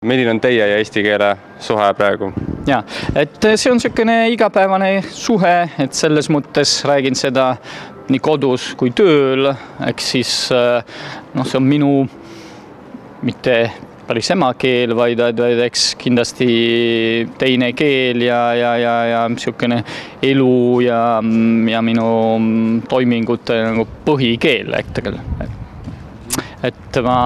Milline on teie ja eesti keele suhe praegu? Ja, et see on selline igapäevane suhe, et selles mõttes räägin seda nii kodus kui tööl, eks siis see on minu mitte päris emakeel, vaid eks kindlasti teine keel ja selline elu ja minu toimingute nagu põhikeel. Et ma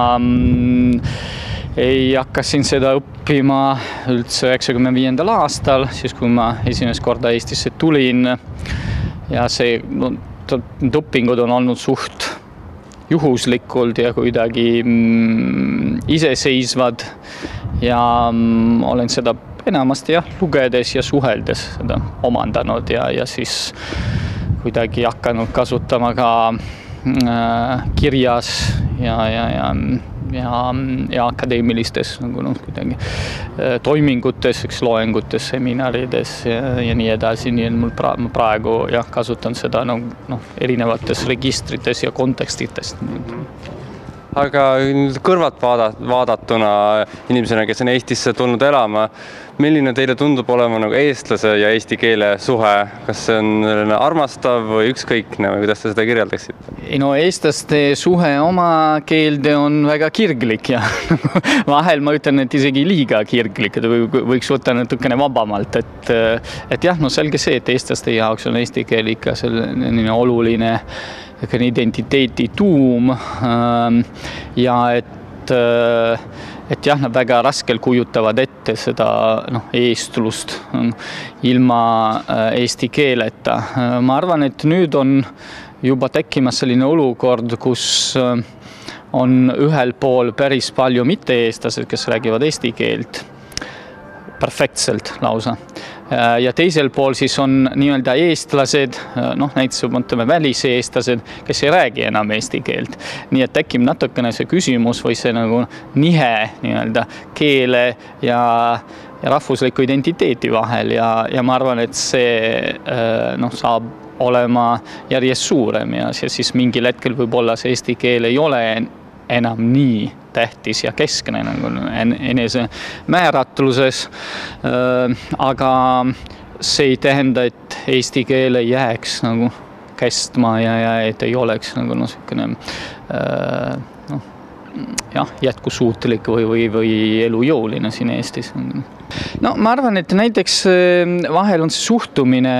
ei hakkasin seda õppima üldse 95. aastal, siis kui ma esimest korda Eestisse tulin ja see õpingud on olnud suht juhuslikult ja kuidagi iseseisvad ja olen seda enamasti lugedes ja suheldes seda omandanud ja siis kuidagi hakanud kasutama ka kirjas ja akadeemilistes kuidagi toimingutes, loengutes, seminarides ja nii edasi. Nii mul praegu kasutan seda erinevates registrites ja kontekstitest. Aga kõrvalt vaadatuna inimesena, kes on Eestisse tulnud elama, milline teile tundub olema eestlase ja eesti keele suhe? Kas see on armastav või ükskõikne või kuidas te seda kirjeldaksite? No eestlaste suhe oma keelde on väga kirglik ja vahel ma ütlen, et isegi liiga kirglik, et võiks võtta natukene vabamalt, et selge see, et eestlaste jaoks on eesti keel ikka selline oluline identiteeti tuum ja et nad väga raskel kujutavad ette seda eestlust ilma eesti keeleta. Ma arvan, et nüüd on juba tekkimas selline olukord, kus on ühel pool päris palju mitte-eestlased, kes räägivad eesti keelt perfektselt lausa. Ja teisel pool siis on nii-öelda eestlased, näiteks mõtleme väliseestlased, kes ei räägi enam eesti keelt. Nii et tekib natukene see küsimus või see nihe nii-öelda keele ja rahvusliku identiteeti vahel ja ma arvan, et see saab olema järjest suurem ja siis mingil hetkel võib-olla see eesti keel ei ole enam nii tähtis ja keskne enese määratluses, aga see ei tähenda, et eesti keel ei jääks kestma ja et ei oleks jätkusuutlik või elujõuline siin Eestis. Ma arvan, et näiteks vahel on see suhtumine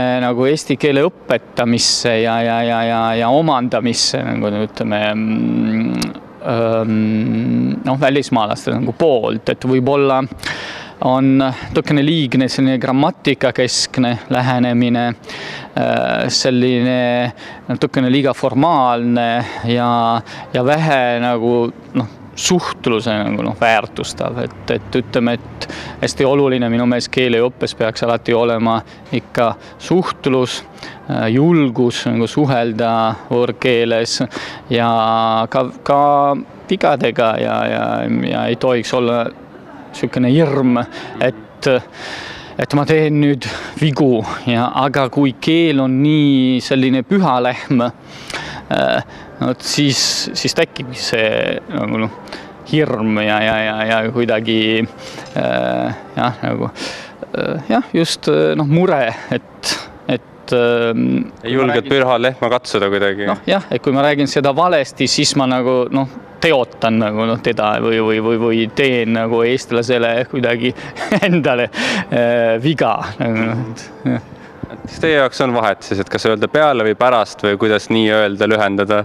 eesti keele õpetamisse ja omandamisse, ütleme, välismaalaste poolt, et võib-olla on natukene liigne selline grammatikakeskne lähenemine, selline natukene liiga formaalne ja vähe suhtluse väärtustav, et ütleme, et hästi oluline minu meelest keeleõppes peaks alati olema ikka suhtlus, julgus suhelda võõrkeeles ja ka vigadega ja ei tohiks olla selline hirm, et ma teen nüüd vigu aga kui keel on nii selline püha lehm, siis tekib see hirm ja kuidagi just mure, et ei julged püha lehma katsuda kuidagi? Et kui ma räägin seda valesti, siis ma teotan teda või teen eestlasele kuidagi endale viga. Kas teie jaoks on vahet siis, et kas öelda peale või pärast või kuidas nii öelda lühendada?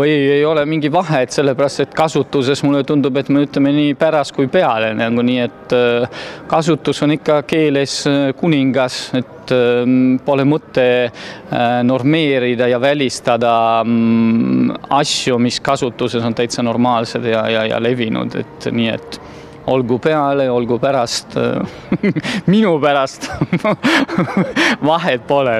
Ei ole mingi vahet, sellepärast, et kasutuses mulle tundub, et me ütleme nii pärast kui peale, nii et kasutus on ikka keeles kuningas, et pole mõte normeerida ja välistada asju, mis kasutuses on täitsa normaalsed ja levinud, et nii et olgu peale, olgu pärast, minu pärast vahet pole .